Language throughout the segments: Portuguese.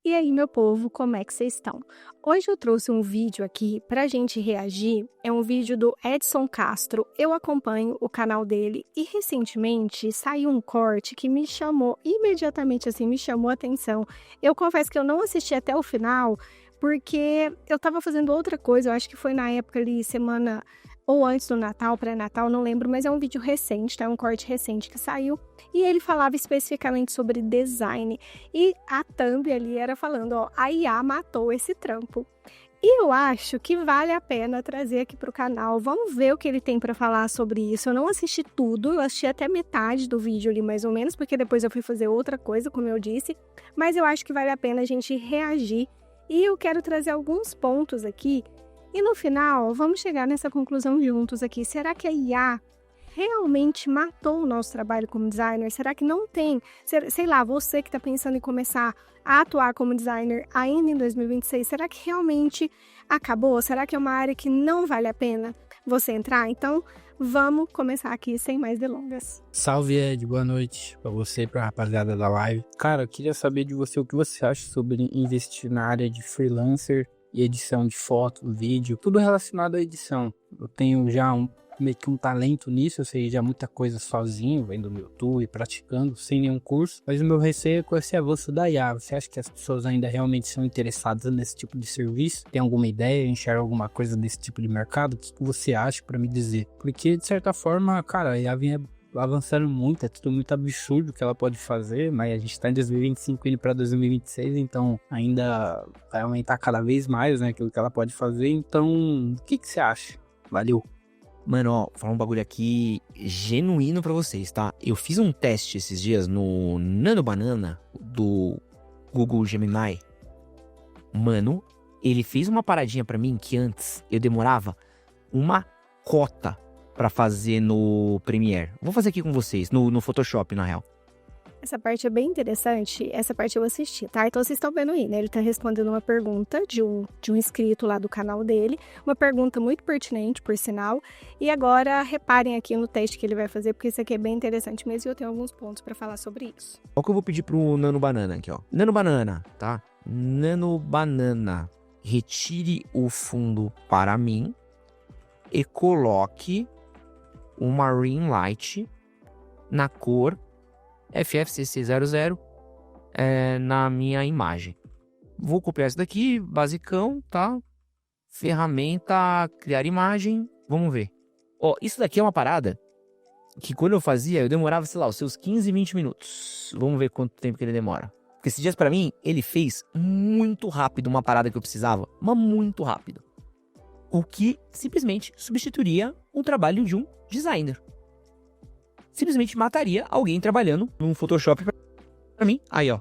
E aí, meu povo, como é que vocês estão? Hoje eu trouxe um vídeo aqui pra gente reagir. É um vídeo do Edson Castro. Eu acompanho o canal dele e recentemente saiu um corte que me chamou imediatamente, assim, me chamou a atenção. Eu confesso que eu não assisti até o final porque eu tava fazendo outra coisa. Eu acho que foi na época ali, semana ou antes do Natal, pré-Natal, não lembro, mas é um vídeo recente, tá? É um corte recente que saiu. E ele falava especificamente sobre design. E a thumb ali era falando, ó, a IA matou esse trampo. E eu acho que vale a pena trazer aqui pro canal. Vamos ver o que ele tem para falar sobre isso. Eu não assisti tudo, eu assisti até metade do vídeo ali, mais ou menos, porque depois eu fui fazer outra coisa, como eu disse. Mas eu acho que vale a pena a gente reagir. E eu quero trazer alguns pontos aqui. E no final, vamos chegar nessa conclusão juntos aqui. Será que a IA realmente matou o nosso trabalho como designer? Será que não tem? Sei lá, você que está pensando em começar a atuar como designer ainda em 2026, será que realmente acabou? Será que é uma área que não vale a pena você entrar? Então, vamos começar aqui sem mais delongas. Salve, Ed, boa noite pra você e pra rapaziada da live. Cara, eu queria saber de você o que você acha sobre investir na área de freelancer e edição de foto, vídeo, tudo relacionado à edição. Eu tenho já meio que um talento nisso, eu sei já muita coisa sozinho, vendo no YouTube, praticando, sem nenhum curso. Mas o meu receio é com esse avanço da IA. Você acha que as pessoas ainda realmente são interessadas nesse tipo de serviço? Tem alguma ideia, enxerga alguma coisa desse tipo de mercado? O que você acha pra me dizer? Porque, de certa forma, cara, a IA vem avançando muito, é tudo muito absurdo o que ela pode fazer, mas a gente tá em 2025 indo pra 2026, então ainda vai aumentar cada vez mais, né, aquilo que ela pode fazer. Então, o que você acha? Valeu! Mano, ó, vou falar um bagulho aqui genuíno pra vocês, tá? Eu fiz um teste esses dias no Nano Banana do Google Gemini. Mano, ele fez uma paradinha pra mim que antes eu demorava uma cota pra fazer no Premiere. Vou fazer aqui com vocês, no Photoshop, na real. Essa parte é bem interessante, essa parte eu assisti, tá? Então vocês estão vendo aí, né? Ele tá respondendo uma pergunta de um inscrito lá do canal dele, uma pergunta muito pertinente, por sinal. E agora reparem aqui no teste que ele vai fazer, porque isso aqui é bem interessante mesmo e eu tenho alguns pontos pra falar sobre isso. Olha o que eu vou pedir pro Nano Banana aqui, ó. Nano Banana, tá? Nano Banana, retire o fundo para mim e coloque uma ring light na cor FFCC00 na minha imagem. Vou copiar isso daqui, basicão, tá? Ferramenta, criar imagem, vamos ver. Ó, isso daqui é uma parada que quando eu fazia, eu demorava, sei lá, os seus 15, 20 minutos. Vamos ver quanto tempo que ele demora. Porque esses dias pra mim, ele fez muito rápido uma parada que eu precisava, mas muito rápido. O que simplesmente substituiria o trabalho de um designer. Simplesmente mataria alguém trabalhando num Photoshop pra mim. Aí, ó.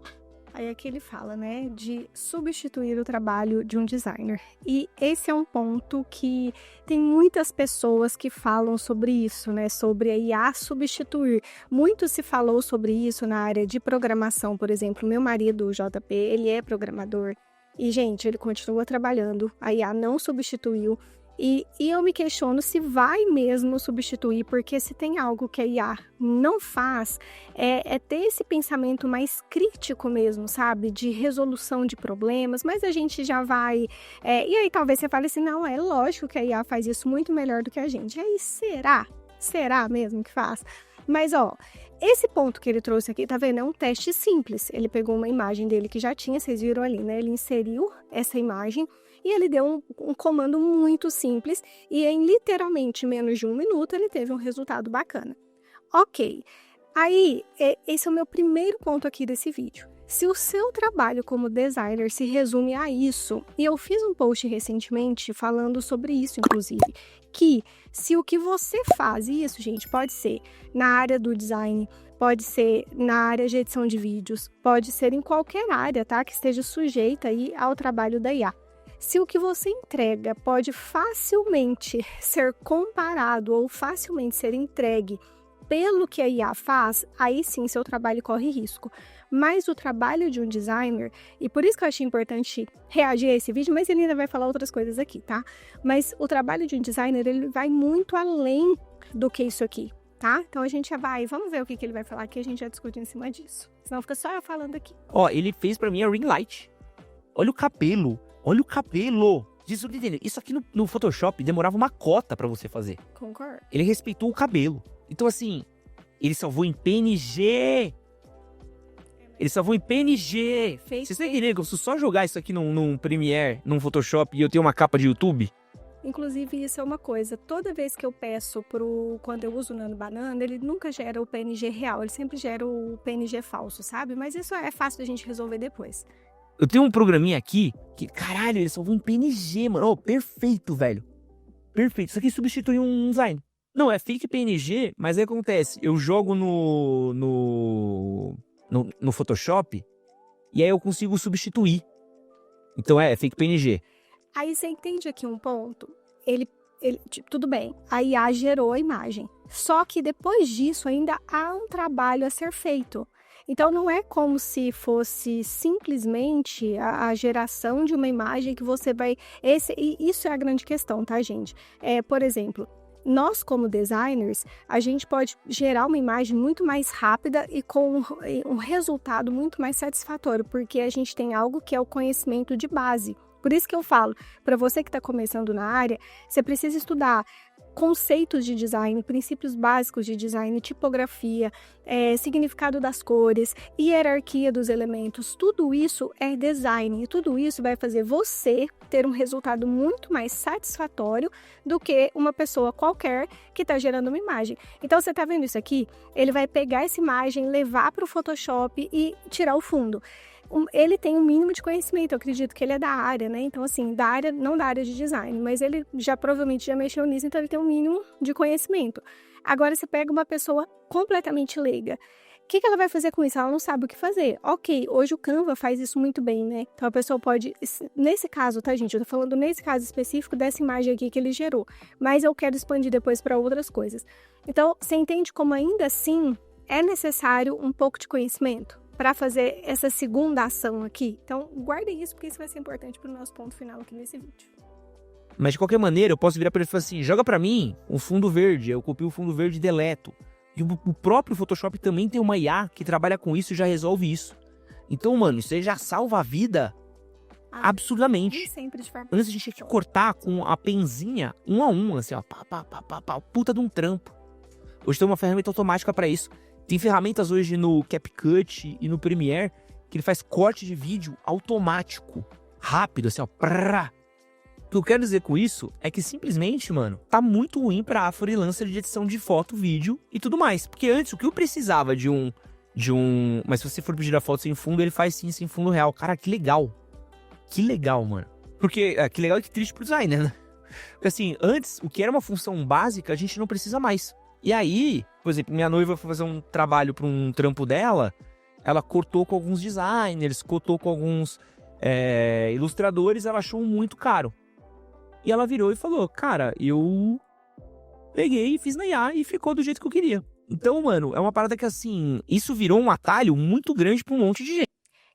Aí aqui ele fala, né, de substituir o trabalho de um designer. E esse é um ponto que tem muitas pessoas que falam sobre isso, né, sobre a IA substituir. Muito se falou sobre isso na área de programação, por exemplo. Meu marido, o JP, ele é programador. E, gente, ele continua trabalhando. A IA não substituiu. E eu me questiono se vai mesmo substituir, porque se tem algo que a IA não faz, é ter esse pensamento mais crítico mesmo, sabe? De resolução de problemas, mas a gente já vai... e aí talvez você fale assim, não, é lógico que a IA faz isso muito melhor do que a gente. E aí, será? Será mesmo que faz? Mas, ó, esse ponto que ele trouxe aqui, tá vendo? É um teste simples. Ele pegou uma imagem dele que já tinha, vocês viram ali, né? Ele inseriu essa imagem e ele deu um comando muito simples e em literalmente menos de 1 minuto ele teve um resultado bacana. Ok, aí esse é o meu primeiro ponto aqui desse vídeo. Se o seu trabalho como designer se resume a isso, e eu fiz um post recentemente falando sobre isso, inclusive, que se o que você faz, e isso, gente, pode ser na área do design, pode ser na área de edição de vídeos, pode ser em qualquer área, tá, que esteja sujeita aí ao trabalho da IA. Se o que você entrega pode facilmente ser comparado ou facilmente ser entregue pelo que a IA faz, aí sim seu trabalho corre risco. Mas o trabalho de um designer, e por isso que eu achei importante reagir a esse vídeo, mas ele ainda vai falar outras coisas aqui, tá? Mas o trabalho de um designer, ele vai muito além do que isso aqui, tá? Então a gente já vai, vamos ver o que ele vai falar aqui, a gente já discute em cima disso. Senão fica só eu falando aqui. Ó, ele fez pra mim a ring light Olha o cabelo. Olha o cabelo. Isso aqui no Photoshop demorava uma cota pra você fazer. Concordo. Ele respeitou o cabelo. Então, assim, ele salvou em PNG. Ele salvou em PNG. Vocês estão entendendo que eu preciso só jogar isso aqui num Premiere, num Photoshop, e eu tenho uma capa de YouTube? Inclusive, isso é uma coisa. Toda vez que eu peço quando eu uso o Nano Banana, ele nunca gera o PNG real. Ele sempre gera o PNG falso, sabe? Mas isso é fácil da gente resolver depois. Eu tenho um programinha aqui que, caralho, ele salvou em PNG, mano. Oh, perfeito, velho. Perfeito. Isso aqui substitui um design. Não, é fake PNG, mas aí acontece. Eu jogo no Photoshop e aí eu consigo substituir. Então é fake PNG. Aí você entende aqui um ponto? Tudo bem, a IA gerou a imagem. Só que depois disso ainda há um trabalho a ser feito. Então não é como se fosse simplesmente a geração de uma imagem que você vai... Isso é a grande questão, tá, gente? Por exemplo, nós como designers, a gente pode gerar uma imagem muito mais rápida e com um resultado muito mais satisfatório, porque a gente tem algo que é o conhecimento de base. Por isso que eu falo, para você que está começando na área, você precisa estudar conceitos de design, princípios básicos de design, tipografia, significado das cores, hierarquia dos elementos. Tudo isso é design e tudo isso vai fazer você ter um resultado muito mais satisfatório do que uma pessoa qualquer que está gerando uma imagem. Então, você está vendo isso aqui? Ele vai pegar essa imagem, levar para o Photoshop e tirar o fundo. Ele tem um mínimo de conhecimento, eu acredito que ele é da área, né? Então, assim, não da área de design, mas ele provavelmente já mexeu nisso, então ele tem um mínimo de conhecimento. Agora, você pega uma pessoa completamente leiga. O que ela vai fazer com isso? Ela não sabe o que fazer. Ok, hoje o Canva faz isso muito bem, né? Então, a pessoa pode... Nesse caso, tá, gente? Eu tô falando nesse caso específico dessa imagem aqui que ele gerou. Mas eu quero expandir depois para outras coisas. Então, você entende como ainda assim é necessário um pouco de conhecimento para fazer essa segunda ação aqui? Então, guardem isso, porque isso vai ser importante para o nosso ponto final aqui nesse vídeo. Mas, de qualquer maneira, eu posso virar para ele e falar assim, joga para mim um fundo verde. Eu copio o fundo verde e deleto. E o próprio Photoshop também tem uma IA que trabalha com isso e já resolve isso. Então, mano, isso aí já salva a vida absurdamente. Sempre de forma... Antes a gente tinha que cortar com a penzinha, um a um, assim, ó. Pá, puta de um trampo. Hoje tem uma ferramenta automática para isso. Tem ferramentas hoje no CapCut e no Premiere que ele faz corte de vídeo automático, rápido, assim, ó. Prrrá. O que eu quero dizer com isso é que simplesmente, mano, tá muito ruim pra freelancer de edição de foto, vídeo e tudo mais. Porque antes, o que eu precisava de um... Mas se você for pedir a foto sem fundo, ele faz sim, sem fundo real. Cara, que legal. Que legal, mano. Porque, que legal e que triste pro designer, né? Porque assim, antes, o que era uma função básica, a gente não precisa mais. E aí, por exemplo, minha noiva foi fazer um trabalho para um trampo dela, ela cortou com alguns designers, cortou com alguns ilustradores, ela achou muito caro. E ela virou e falou, cara, eu peguei e fiz na IA e ficou do jeito que eu queria. Então, mano, é uma parada que assim, isso virou um atalho muito grande para um monte de gente.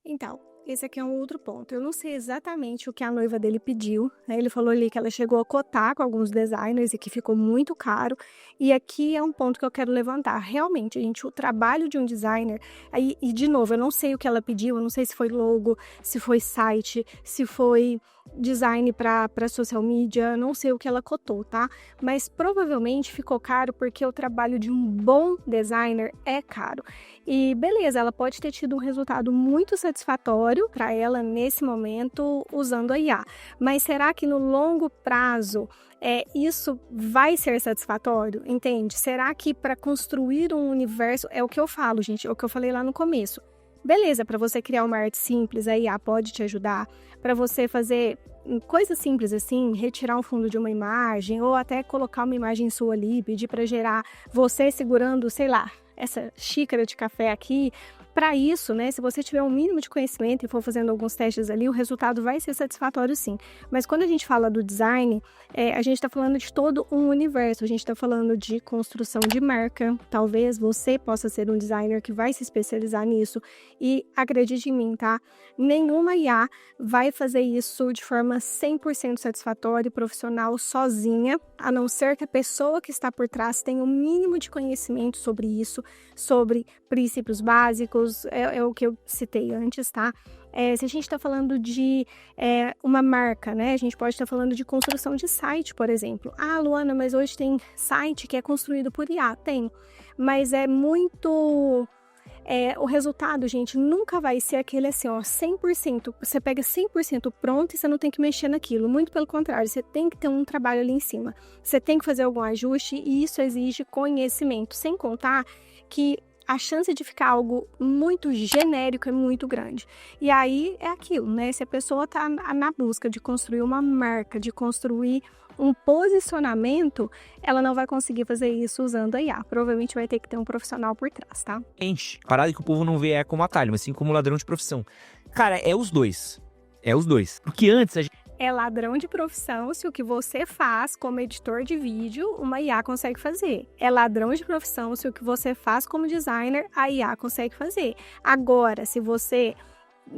Então, esse aqui é um outro ponto. Eu não sei exatamente o que a noiva dele pediu, né? Ele falou ali que ela chegou a cotar com alguns designers e que ficou muito caro. E aqui é um ponto que eu quero levantar. Realmente, gente, o trabalho de um designer... E de novo, eu não sei o que ela pediu, eu não sei se foi logo, se foi site, se foi design para social media, não sei o que ela cotou, tá? Mas provavelmente ficou caro porque o trabalho de um bom designer é caro. E beleza, ela pode ter tido um resultado muito satisfatório para ela nesse momento usando a IA. Mas será que no longo prazo isso vai ser satisfatório? Entende? Será que para construir um universo, é o que eu falo, gente, é o que eu falei lá no começo. Beleza, para você criar uma arte simples, a IA pode te ajudar. Para você fazer coisas simples assim, retirar um fundo de uma imagem ou até colocar uma imagem sua ali, pedir para gerar você segurando, sei lá, essa xícara de café aqui. Para isso, né, se você tiver um mínimo de conhecimento e for fazendo alguns testes ali, o resultado vai ser satisfatório sim. Mas quando a gente fala do design, a gente está falando de todo um universo, a gente está falando de construção de marca. Talvez você possa ser um designer que vai se especializar nisso e acredite em mim, tá? Nenhuma IA vai fazer isso de forma 100% satisfatória e profissional sozinha, a não ser que a pessoa que está por trás tenha um mínimo de conhecimento sobre isso, sobre princípios básicos, é o que eu citei antes, tá? Se a gente está falando de uma marca, né? A gente pode estar falando de construção de site, por exemplo. Ah, Luana, mas hoje tem site que é construído por IA. Tem, mas é muito... o resultado, gente, nunca vai ser aquele assim, ó, 100%, você pega 100% pronto e você não tem que mexer naquilo. Muito pelo contrário, você tem que ter um trabalho ali em cima. Você tem que fazer algum ajuste e isso exige conhecimento. Sem contar que a chance de ficar algo muito genérico é muito grande. E aí é aquilo, né? Se a pessoa tá na busca de construir uma marca, de construir um posicionamento, ela não vai conseguir fazer isso usando a IA. Provavelmente vai ter que ter um profissional por trás, tá? Gente, parada que o povo não vê é como atalho, mas sim como ladrão de profissão. Cara, é os dois. É os dois. Porque antes a gente... É ladrão de profissão se o que você faz como editor de vídeo, uma IA consegue fazer. É ladrão de profissão se o que você faz como designer, a IA consegue fazer. Agora, se você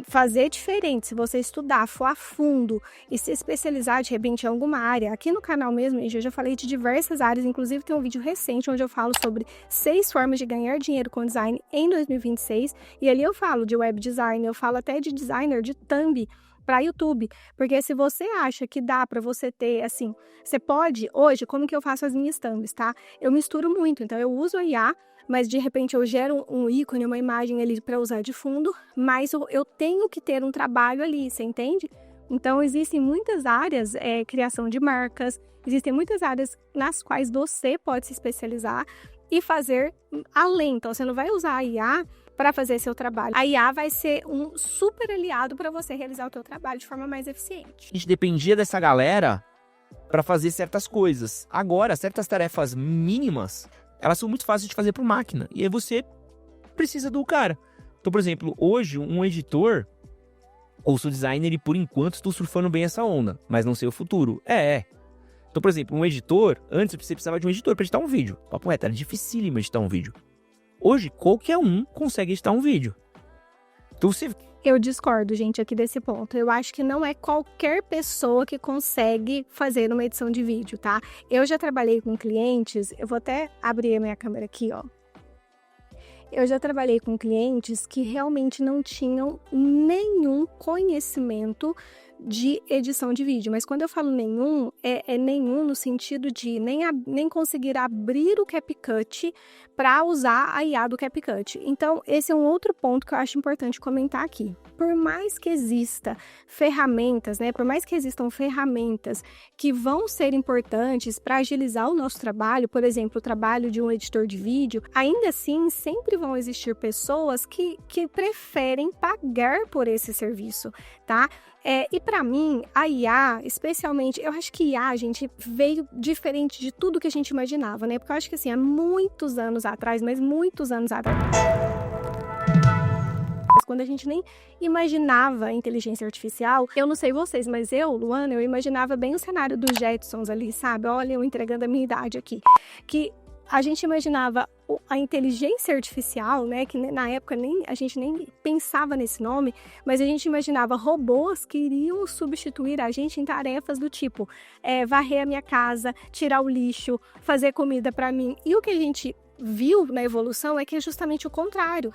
fazer diferente, se você estudar, for a fundo e se especializar de repente em alguma área, aqui no canal mesmo, eu já falei de diversas áreas, inclusive tem um vídeo recente onde eu falo sobre 6 formas de ganhar dinheiro com design em 2026, e ali eu falo de web design, eu falo até de designer de thumb para YouTube, porque se você acha que dá para você ter, assim, você pode, hoje, como que eu faço as minhas thumbs, tá? Eu misturo muito, então eu uso a IA, mas de repente eu gero um ícone, uma imagem ali para usar de fundo, mas eu tenho que ter um trabalho ali, você entende? Então existem muitas áreas, criação de marcas, existem muitas áreas nas quais você pode se especializar e fazer além, então você não vai usar a IA para fazer seu trabalho. A IA vai ser um super aliado para você realizar o seu trabalho de forma mais eficiente. A gente dependia dessa galera para fazer certas coisas. Agora, certas tarefas mínimas, elas são muito fáceis de fazer por máquina. E aí você precisa do cara. Então, por exemplo, hoje um editor, ou sou designer e por enquanto estou surfando bem essa onda, mas não sei o futuro. Então, por exemplo, um editor, antes você precisava de um editor para editar um vídeo. Papo reto, era dificílimo editar um vídeo. Hoje, qualquer um consegue editar um vídeo. Então, você... Eu discordo, gente, aqui desse ponto. Eu acho que não é qualquer pessoa que consegue fazer uma edição de vídeo, tá? Eu já trabalhei com clientes, eu vou até abrir a minha câmera aqui, ó. Eu já trabalhei com clientes que realmente não tinham nenhum conhecimento de edição de vídeo, mas quando eu falo nenhum, é nenhum no sentido de nem conseguir abrir o CapCut para usar a IA do CapCut. Então, esse é um outro ponto que eu acho importante comentar aqui. Por mais que exista ferramentas, né, por mais que existam ferramentas que vão ser importantes para agilizar o nosso trabalho, por exemplo, o trabalho de um editor de vídeo, ainda assim, sempre vão existir pessoas que preferem pagar por esse serviço, tá? E para mim, a IA, especialmente, eu acho que IA, gente, veio diferente de tudo que a gente imaginava, né? Porque eu acho que, assim, há muitos anos atrás, mas muitos anos atrás, quando a gente nem imaginava a inteligência artificial, eu não sei vocês, mas eu, Luana, eu imaginava bem o cenário dos Jetsons ali, sabe? Olha, eu entregando a minha idade aqui. Que a gente imaginava a inteligência artificial, né, que na época a gente nem pensava nesse nome, mas a gente imaginava robôs que iriam substituir a gente em tarefas do tipo varrer a minha casa, tirar o lixo, fazer comida para mim. E o que a gente viu na evolução é que é justamente o contrário.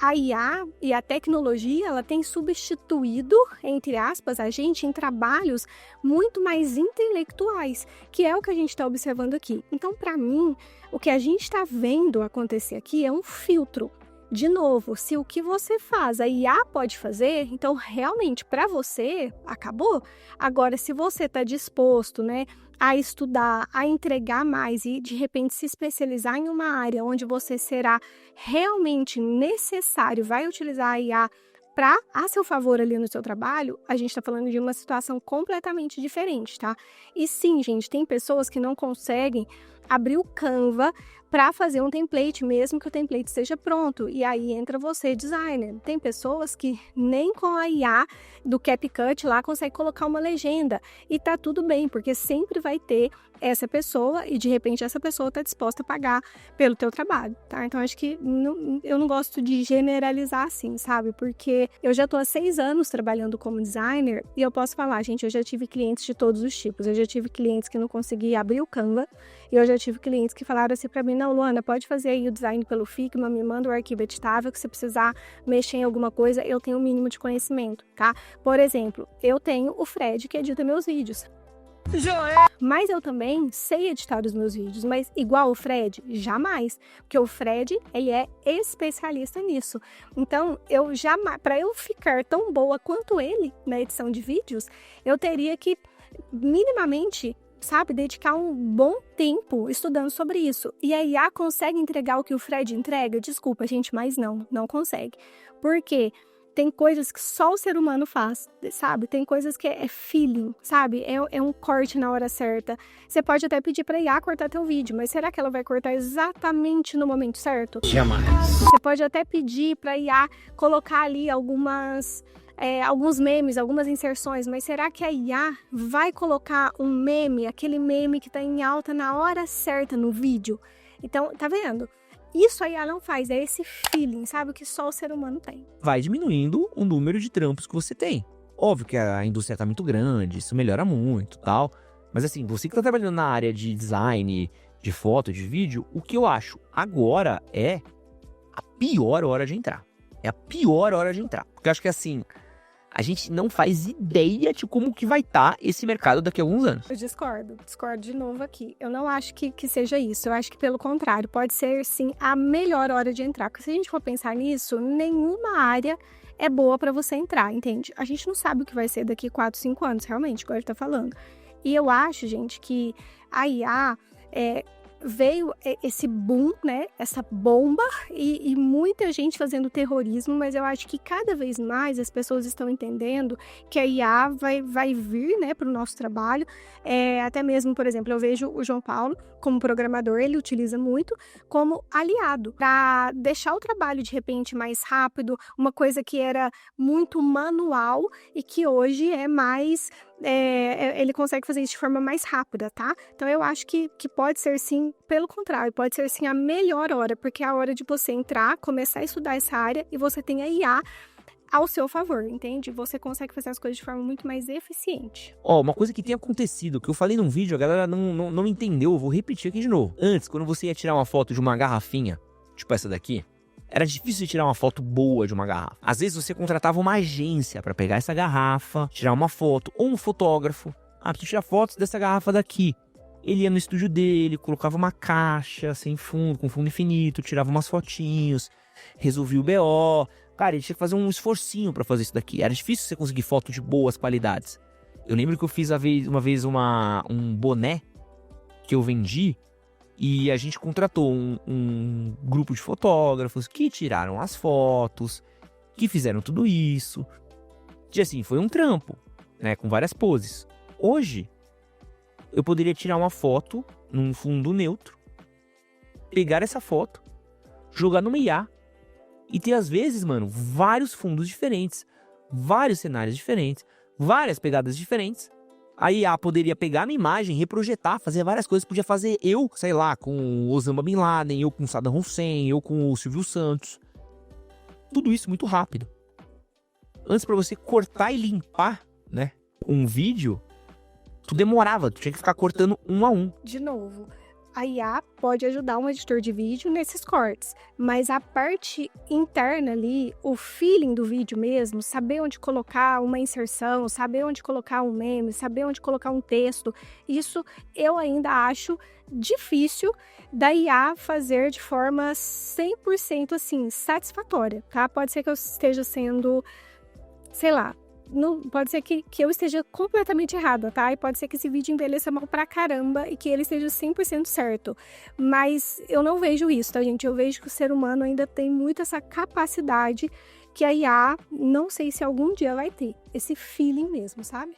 A IA e a tecnologia, ela tem substituído, entre aspas, a gente em trabalhos muito mais intelectuais, que é o que a gente está observando aqui. Então, para mim, o que a gente está vendo acontecer aqui é um filtro. De novo, se o que você faz a IA pode fazer, então realmente para você acabou. Agora, se você está disposto, né, a estudar, a entregar mais e de repente se especializar em uma área onde você será realmente necessário, vai utilizar a IA a seu favor ali no seu trabalho, a gente está falando de uma situação completamente diferente, tá? E sim, gente, tem pessoas que não conseguem abrir o Canva para fazer um template, mesmo que o template esteja pronto. E aí entra você, designer. Tem pessoas que nem com a IA do CapCut lá consegue colocar uma legenda. E tá tudo bem, porque sempre vai ter essa pessoa e de repente essa pessoa está disposta a pagar pelo teu trabalho, tá? Então acho que eu não gosto de generalizar assim, sabe? Porque eu já tô há 6 anos trabalhando como designer e eu posso falar, gente, eu já tive clientes de todos os tipos. Eu já tive clientes que não conseguiam abrir o Canva e eu já tive clientes que falaram assim pra mim, não, Luana, pode fazer aí o design pelo Figma, me manda o arquivo editável, que se precisar mexer em alguma coisa, eu tenho o mínimo de conhecimento, tá? Por exemplo, eu tenho o Fred que edita meus vídeos. Mas eu também sei editar os meus vídeos, mas igual o Fred, jamais, porque o Fred, ele é especialista nisso. Então, para eu ficar tão boa quanto ele na edição de vídeos, eu teria que minimamente, sabe, dedicar um bom tempo estudando sobre isso. E a IA consegue entregar o que o Fred entrega? Desculpa, gente, mas não consegue. Por quê? Tem coisas que só o ser humano faz, sabe? Tem coisas que é feeling, sabe? É um corte na hora certa. Você pode até pedir pra IA cortar teu vídeo, mas será que ela vai cortar exatamente no momento certo? Jamais. Você pode até pedir pra IA colocar ali alguns memes, algumas inserções, mas será que a IA vai colocar um meme, aquele meme que tá em alta na hora certa no vídeo? Então, tá vendo? Isso a IA não faz, é esse feeling, sabe? Que só o ser humano tem. Vai diminuindo o número de trampos que você tem. Óbvio que a indústria tá muito grande, isso melhora muito e tal. Mas assim, você que tá trabalhando na área de design, de foto, de vídeo, o que eu acho agora é a pior hora de entrar. É a pior hora de entrar. Porque eu acho que assim, a gente não faz ideia de como que vai estar esse mercado daqui a alguns anos. Eu discordo de novo aqui. Eu não acho que seja isso. Eu acho que, pelo contrário, pode ser, sim, a melhor hora de entrar. Porque se a gente for pensar nisso, nenhuma área é boa para você entrar, entende? A gente não sabe o que vai ser daqui 4, 5 anos, realmente, igual a gente tá falando. E eu acho, gente, que a IA veio esse boom, né? Essa bomba e muita gente fazendo terrorismo, mas eu acho que cada vez mais as pessoas estão entendendo que a IA vai vir, né, para o nosso trabalho. Até mesmo, por exemplo, eu vejo o João Paulo como programador, ele utiliza muito como aliado para deixar o trabalho de repente mais rápido, uma coisa que era muito manual e que hoje é mais ele consegue fazer isso de forma mais rápida, tá? Então eu acho que pode ser sim, pelo contrário, pode ser sim a melhor hora, porque é a hora de você entrar, começar a estudar essa área e você tem a IA ao seu favor, entende? Você consegue fazer as coisas de forma muito mais eficiente. Uma coisa que tem acontecido, que eu falei num vídeo, a galera não entendeu, eu vou repetir aqui de novo. Antes, quando você ia tirar uma foto de uma garrafinha, tipo essa daqui, era difícil de tirar uma foto boa de uma garrafa. Às vezes você contratava uma agência pra pegar essa garrafa, tirar uma foto, ou um fotógrafo. Preciso tirar fotos dessa garrafa daqui. Ele ia no estúdio dele, colocava uma caixa sem fundo, com fundo infinito, tirava umas fotinhos, resolvia o BO. Cara, ele tinha que fazer um esforcinho pra fazer isso daqui. Era difícil você conseguir foto de boas qualidades. Eu lembro que eu fiz uma vez um boné que eu vendi e a gente contratou um grupo de fotógrafos que tiraram as fotos, que fizeram tudo isso. E assim, foi um trampo, né, com várias poses. Hoje, eu poderia tirar uma foto num fundo neutro, pegar essa foto, jogar numa IA, e ter, às vezes, mano, vários fundos diferentes, vários cenários diferentes, várias pegadas diferentes. A IA poderia pegar na imagem, reprojetar, fazer várias coisas. Podia fazer eu, sei lá, com o Osama Bin Laden, eu com o Saddam Hussein, eu com o Silvio Santos. Tudo isso muito rápido. Antes, pra você cortar e limpar, né, um vídeo, tu demorava, tu tinha que ficar cortando um a um. De novo, a IA pode ajudar um editor de vídeo nesses cortes, mas a parte interna ali, o feeling do vídeo mesmo, saber onde colocar uma inserção, saber onde colocar um meme, saber onde colocar um texto, isso eu ainda acho difícil da IA fazer de forma 100% assim, satisfatória, tá? Pode ser que eu esteja sendo, sei lá, não, pode ser que eu esteja completamente errada, tá? E pode ser que esse vídeo envelheça mal pra caramba e que ele esteja 100% certo. Mas eu não vejo isso, tá, gente? Eu vejo que o ser humano ainda tem muito essa capacidade que a IA, não sei se algum dia vai ter. Esse feeling mesmo, sabe?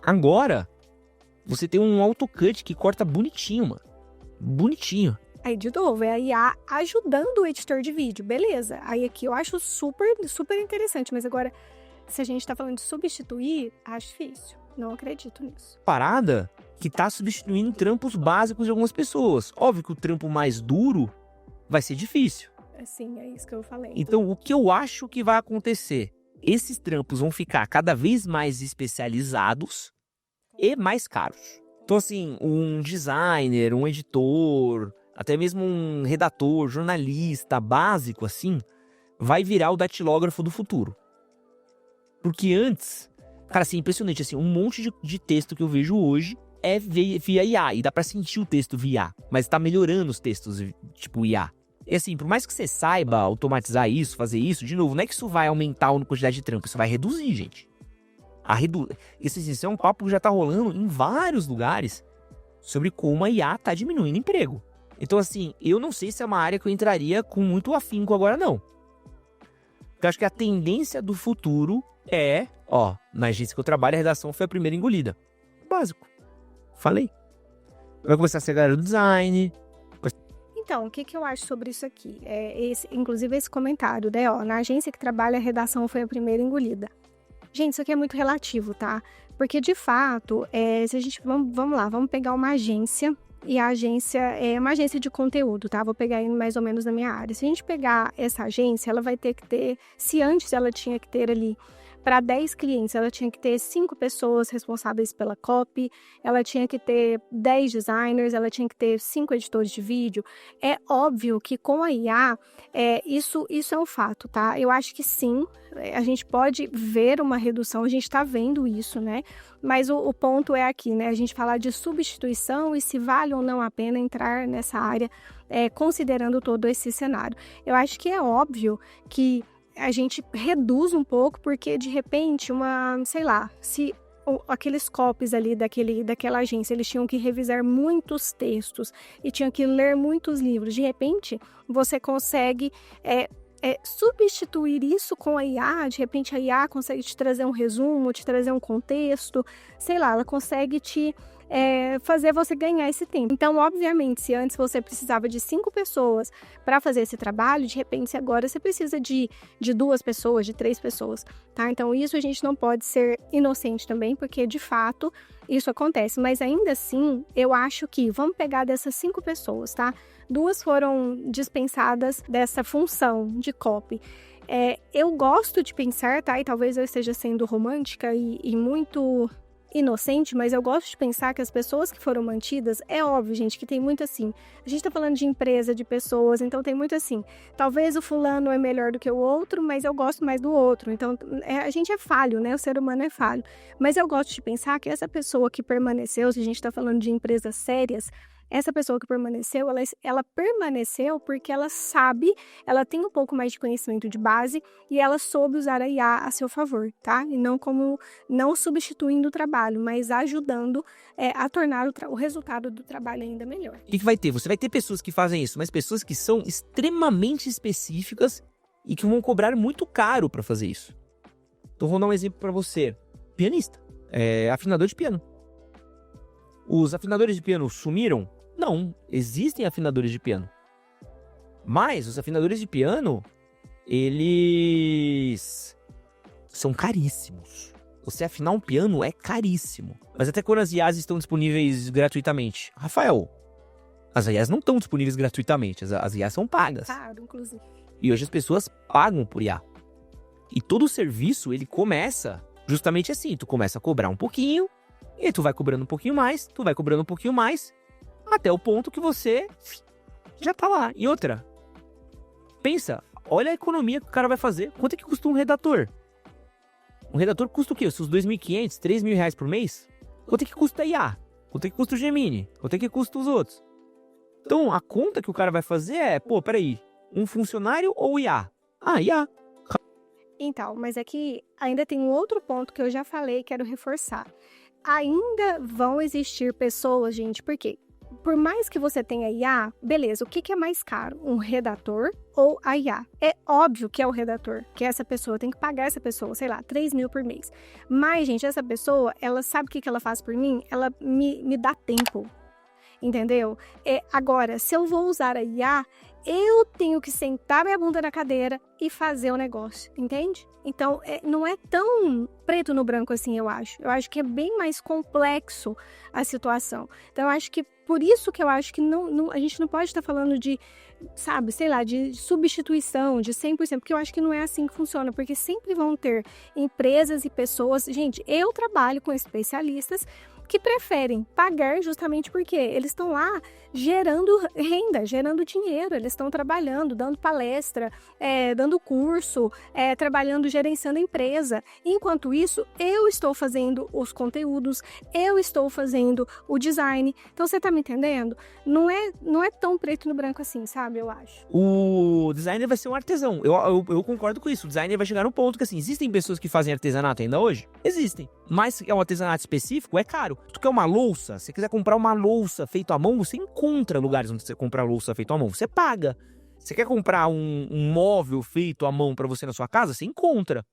Agora, você tem um AutoCAD que corta bonitinho, mano. Bonitinho. Aí, de novo, é a IA ajudando o editor de vídeo, beleza. Aí aqui eu acho super, super interessante, mas agora, se a gente tá falando de substituir, acho difícil. Não acredito nisso. Parada que tá substituindo trampos básicos de algumas pessoas. Óbvio que o trampo mais duro vai ser difícil. Sim, é isso que eu falei. Então, o que eu acho que vai acontecer? Esses trampos vão ficar cada vez mais especializados e mais caros. Então, assim, um designer, um editor, até mesmo um redator, jornalista básico, assim, vai virar o datilógrafo do futuro. Porque antes, cara, assim, impressionante, assim, um monte de texto que eu vejo hoje é via IA, e dá pra sentir o texto via IA, mas tá melhorando os textos, tipo IA. E assim, por mais que você saiba automatizar isso, fazer isso, de novo, não é que isso vai aumentar a quantidade de trampo, isso vai reduzir, gente. Esse é um papo que já tá rolando em vários lugares sobre como a IA tá diminuindo emprego. Então, assim, eu não sei se é uma área que eu entraria com muito afinco agora, não. Eu acho que a tendência do futuro é, na agência que eu trabalho, a redação foi a primeira engolida. Básico. Falei. Vai começar a ser a galera do design. Então, o que eu acho sobre isso aqui? Inclusive esse comentário, né? Na agência que trabalha, a redação foi a primeira engolida. Gente, isso aqui é muito relativo, tá? Porque, de fato, se a gente... Vamos lá, vamos pegar uma agência, e a agência é uma agência de conteúdo, tá? Vou pegar aí mais ou menos na minha área. Se a gente pegar essa agência, ela vai ter que ter... Se antes ela tinha que ter ali, para 10 clientes, ela tinha que ter 5 pessoas responsáveis pela copy, ela tinha que ter 10 designers, ela tinha que ter 5 editores de vídeo. É óbvio que com a IA, isso é um fato, tá? Eu acho que sim, a gente pode ver uma redução, a gente está vendo isso, né? Mas o ponto é aqui, né? A gente falar de substituição e se vale ou não a pena entrar nessa área, considerando todo esse cenário. Eu acho que é óbvio que a gente reduz um pouco, porque de repente se aqueles copies ali daquela agência, eles tinham que revisar muitos textos e tinham que ler muitos livros, de repente você consegue substituir isso com a IA, de repente a IA consegue te trazer um resumo, te trazer um contexto, ela consegue te fazer você ganhar esse tempo. Então, obviamente, se antes você precisava de 5 pessoas para fazer esse trabalho, de repente agora você precisa de 2 pessoas, de 3 pessoas, tá? Então, isso a gente não pode ser inocente também, porque de fato isso acontece. Mas ainda assim, eu acho que, vamos pegar dessas 5 pessoas, tá? 2 foram dispensadas dessa função de copy. Eu gosto de pensar, tá? E talvez eu esteja sendo romântica e muito inocente, mas eu gosto de pensar que as pessoas que foram mantidas, é óbvio, gente, que tem muito assim, a gente tá falando de empresa, de pessoas, então tem muito assim, talvez o fulano é melhor do que o outro, mas eu gosto mais do outro, então a gente é falho, né, o ser humano é falho, mas eu gosto de pensar que essa pessoa que permaneceu, se a gente tá falando de empresas sérias, essa pessoa que permaneceu, ela permaneceu porque ela sabe, ela tem um pouco mais de conhecimento de base e ela soube usar a IA a seu favor, tá? E não substituindo o trabalho, mas ajudando a tornar o resultado do trabalho ainda melhor. O que vai ter? Você vai ter pessoas que fazem isso, mas pessoas que são extremamente específicas e que vão cobrar muito caro para fazer isso. Então, vou dar um exemplo para você. Pianista. Afinador de piano. Os afinadores de piano sumiram? Não, existem afinadores de piano. Mas os afinadores de piano, eles são caríssimos. Você afinar um piano é caríssimo. Mas até quando as IAs estão disponíveis gratuitamente? Rafael, as IAs não estão disponíveis gratuitamente. As IAs são pagas. Claro, inclusive. E hoje as pessoas pagam por IA. E todo o serviço, ele começa justamente assim. Tu começa a cobrar um pouquinho, e aí tu vai cobrando um pouquinho mais, tu vai cobrando um pouquinho mais, até o ponto que você já tá lá. E outra, pensa, olha a economia que o cara vai fazer. Quanto é que custa um redator? Um redator custa o quê? Os seus R$2.500, R$3.000 por mês? Quanto é que custa a IA? Quanto é que custa o Gemini? Quanto é que custa os outros? Então, a conta que o cara vai fazer peraí, um funcionário ou IA? IA. Então, mas aqui ainda tem um outro ponto que eu já falei e quero reforçar. Ainda vão existir pessoas, gente, porque por mais que você tenha IA, beleza, o que é mais caro? Um redator ou a IA? É óbvio que é o redator, que essa pessoa tem que pagar essa pessoa, sei lá, 3 mil por mês. Mas, gente, essa pessoa, ela sabe o que ela faz por mim? Ela me dá tempo, entendeu? Agora, se eu vou usar a IA, eu tenho que sentar minha bunda na cadeira e fazer o negócio, entende? Então, não é tão preto no branco assim, eu acho. Eu acho que é bem mais complexo a situação. Então, eu acho que por isso que eu acho que a gente não pode estar falando de, sabe, sei lá, de substituição de 100%, porque eu acho que não é assim que funciona, porque sempre vão ter empresas e pessoas... Gente, eu trabalho com especialistas que preferem pagar justamente porque eles estão lá gerando renda, gerando dinheiro, eles estão trabalhando, dando palestra, dando curso, trabalhando, gerenciando a empresa. Enquanto isso, eu estou fazendo os conteúdos, eu estou fazendo o design. Então, você tá me entendendo? Não é tão preto no branco assim, sabe? Eu acho. O designer vai ser um artesão. Eu concordo com isso. O designer vai chegar no ponto que, assim, existem pessoas que fazem artesanato ainda hoje? Existem. Mas se é um artesanato específico, é caro. Se tu quer uma louça, se você quiser comprar uma louça feita à mão, você encontra lugares onde você compra louça feita à mão. Você paga. Você quer comprar um móvel feito à mão pra você na sua casa? Você encontra.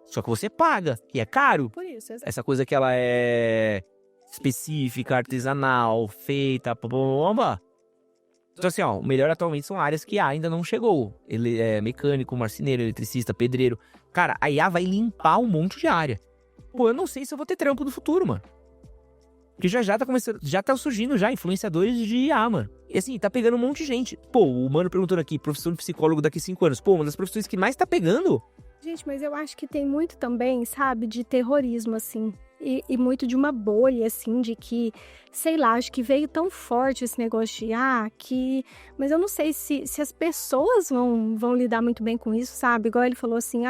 Só que você paga. E é caro. Por isso. Essa coisa que ela é específica, artesanal, feita, blá. Então, assim, ó, o melhor atualmente são áreas que a IA ainda não chegou. Ele é mecânico, marceneiro, eletricista, pedreiro. Cara, a IA vai limpar um monte de área. Pô, eu não sei se eu vou ter trampo no futuro, mano. Porque já tá começando, já tá surgindo já influenciadores de IA, mano. E assim, tá pegando um monte de gente. Pô, o mano perguntando aqui, profissão de psicólogo daqui 5 anos. Pô, uma das profissões que mais tá pegando. Gente, mas eu acho que tem muito também, sabe, de terrorismo, assim. E muito de uma bolha, assim, de que, sei lá, acho que veio tão forte esse negócio de IA que... Mas eu não sei se as pessoas vão lidar muito bem com isso, sabe? Igual ele falou assim,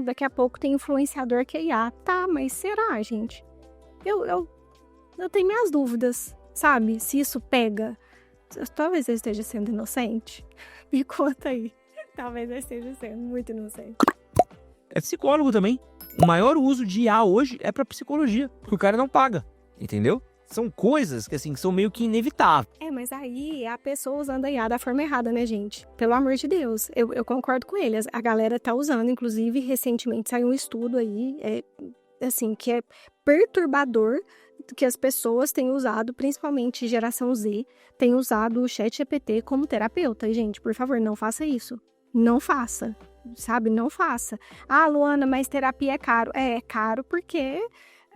daqui a pouco tem influenciador que é IA. Tá, mas será, gente? Eu tenho minhas dúvidas, sabe? Se isso pega. Talvez eu esteja sendo inocente. Me conta aí. Talvez eu esteja sendo muito inocente. É psicólogo também. O maior uso de IA hoje é pra psicologia, porque o cara não paga, entendeu? São coisas que, assim, são meio que inevitáveis. Mas aí é a pessoa usando a IA da forma errada, né, gente? Pelo amor de Deus, eu concordo com ele. A galera tá usando, inclusive, recentemente saiu um estudo aí, assim, que é perturbador, que as pessoas têm usado, principalmente geração Z, têm usado o ChatGPT como terapeuta. E, gente, por favor, não faça isso. Não faça. Sabe? Não faça. Ah, Luana, mas terapia é caro. É caro porque,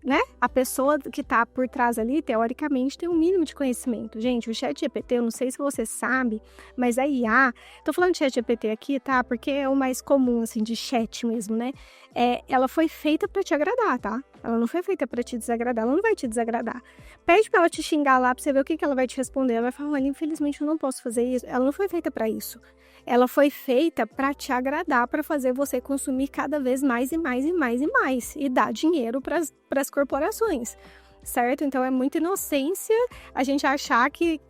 né? A pessoa que tá por trás ali, teoricamente, tem um mínimo de conhecimento. Gente, o ChatGPT, eu não sei se você sabe, mas a IA... Tô falando de ChatGPT aqui, tá? Porque é o mais comum, assim, de chat mesmo, né? Ela foi feita pra te agradar, tá? Ela não foi feita pra te desagradar. Ela não vai te desagradar. Pede pra ela te xingar lá, pra você ver o que ela vai te responder. Ela vai falar, olha, infelizmente eu não posso fazer isso. Ela não foi feita pra isso. Ela foi feita para te agradar, para fazer você consumir cada vez mais e mais e mais e mais e dar dinheiro para as corporações, certo? Então é muita inocência a gente achar que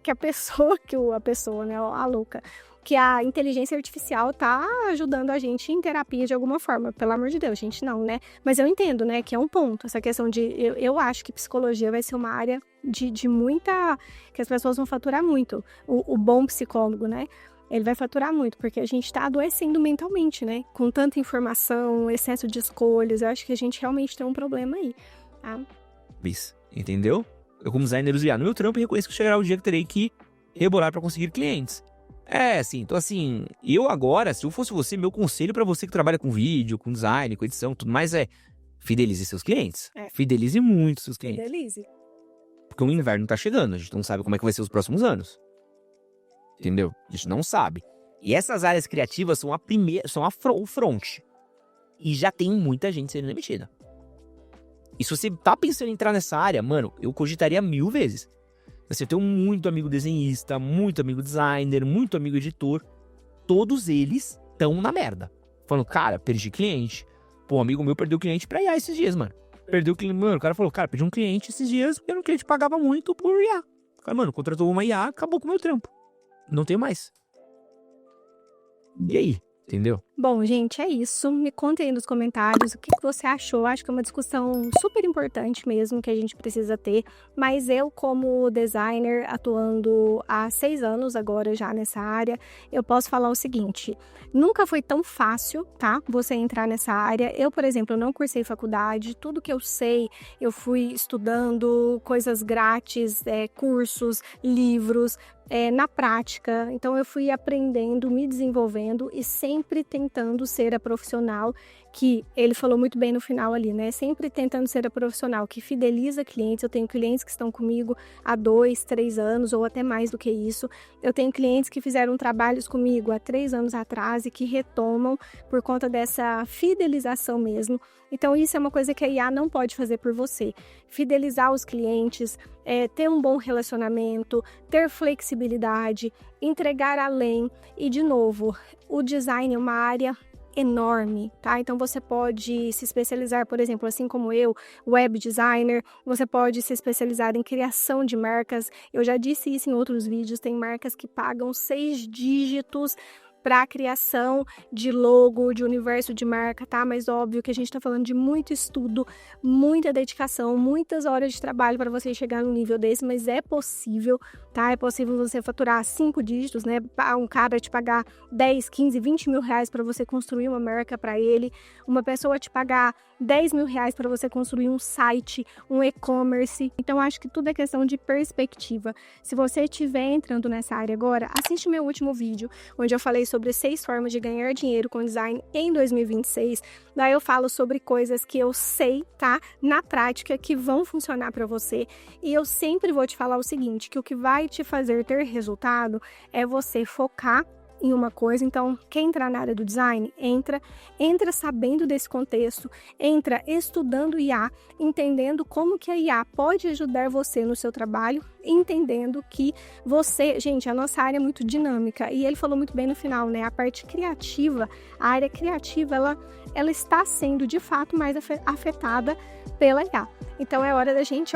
a pessoa, né, a louca, que a inteligência artificial tá ajudando a gente em terapia de alguma forma. Pelo amor de Deus, gente, não, né? Mas eu entendo, né, que é um ponto, essa questão de... Eu acho que psicologia vai ser uma área de muita... que as pessoas vão faturar muito. O bom psicólogo, né? Ele vai faturar muito, porque a gente tá adoecendo mentalmente, né? Com tanta informação, excesso de escolhas, eu acho que a gente realmente tem um problema aí, tá? Isso, entendeu? Eu, como designer, uso IA no meu trampo e reconheço que chegará o dia que terei que rebolar para conseguir clientes. Assim, então assim, eu agora, se eu fosse você, meu conselho para você que trabalha com vídeo, com design, com edição, tudo mais fidelize seus clientes. Fidelize muito seus clientes. Fidelize. Porque o inverno tá chegando, a gente não sabe como é que vai ser os próximos anos. Entendeu? A gente não sabe. E essas áreas criativas são o front. E já tem muita gente sendo demitida. E se você tá pensando em entrar nessa área, mano, eu cogitaria 1000 vezes. Assim, eu tenho muito amigo desenhista, muito amigo designer, muito amigo editor. Todos eles estão na merda. Falando, cara, perdi cliente. Pô, um amigo meu perdeu cliente pra IA esses dias, mano. Perdeu cliente, mano, o cara falou, cara, perdi um cliente esses dias porque o cliente pagava muito por IA. O cara, mano, contratou uma IA, acabou com o meu trampo. Não tem mais. E aí? Entendeu? Bom, gente, é isso. Me contem aí nos comentários o que você achou. Acho que é uma discussão super importante mesmo que a gente precisa ter. Mas eu, como designer, atuando há 6 anos agora já nessa área, eu posso falar o seguinte. Nunca foi tão fácil, tá? Você entrar nessa área. Eu, por exemplo, não cursei faculdade. Tudo que eu sei, eu fui estudando coisas grátis, cursos, livros, na prática. Então eu fui aprendendo, me desenvolvendo e sempre tentando ser a profissional que ele falou muito bem no final ali, né? Sempre tentando ser a profissional que fideliza clientes. Eu tenho clientes que estão comigo há 2, 3 anos ou até mais do que isso. Eu tenho clientes que fizeram trabalhos comigo há 3 anos atrás e que retomam por conta dessa fidelização mesmo. Então, isso é uma coisa que a IA não pode fazer por você. Fidelizar os clientes, ter um bom relacionamento, ter flexibilidade, entregar além. E, de novo, o design é uma área enorme, tá? Então você pode se especializar, por exemplo, assim como eu, web designer, você pode se especializar em criação de marcas. Eu já disse isso em outros vídeos, tem marcas que pagam 6 dígitos para a criação de logo, de universo de marca, tá? Mas óbvio que a gente está falando de muito estudo, muita dedicação, muitas horas de trabalho para você chegar num nível desse, mas é possível, tá? É possível você faturar 5 dígitos, né? Um cara te pagar 10, 15, 20 mil reais para você construir uma marca para ele, uma pessoa te pagar 10 mil reais para você construir um site, um e-commerce. Então, acho que tudo é questão de perspectiva. Se você estiver entrando nessa área agora, assiste meu último vídeo, onde eu falei sobre 6 formas de ganhar dinheiro com design em 2026. Daí eu falo sobre coisas que eu sei, tá? Na prática, que vão funcionar para você. E eu sempre vou te falar o seguinte, que o que vai te fazer ter resultado é você focar em uma coisa. Então, quem entrar na área do design, entra sabendo desse contexto, entra estudando IA, entendendo como que a IA pode ajudar você no seu trabalho, entendendo que você, gente, a nossa área é muito dinâmica, e ele falou muito bem no final, né, a parte criativa, a área criativa, ela está sendo, de fato, mais afetada pela IA. Então, é hora da gente,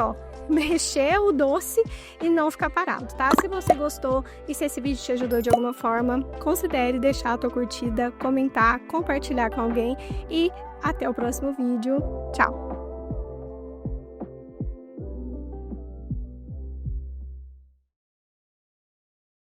mexer o doce e não ficar parado, tá? Se você gostou e se esse vídeo te ajudou de alguma forma, considere deixar a tua curtida, comentar, compartilhar com alguém e até o próximo vídeo. Tchau!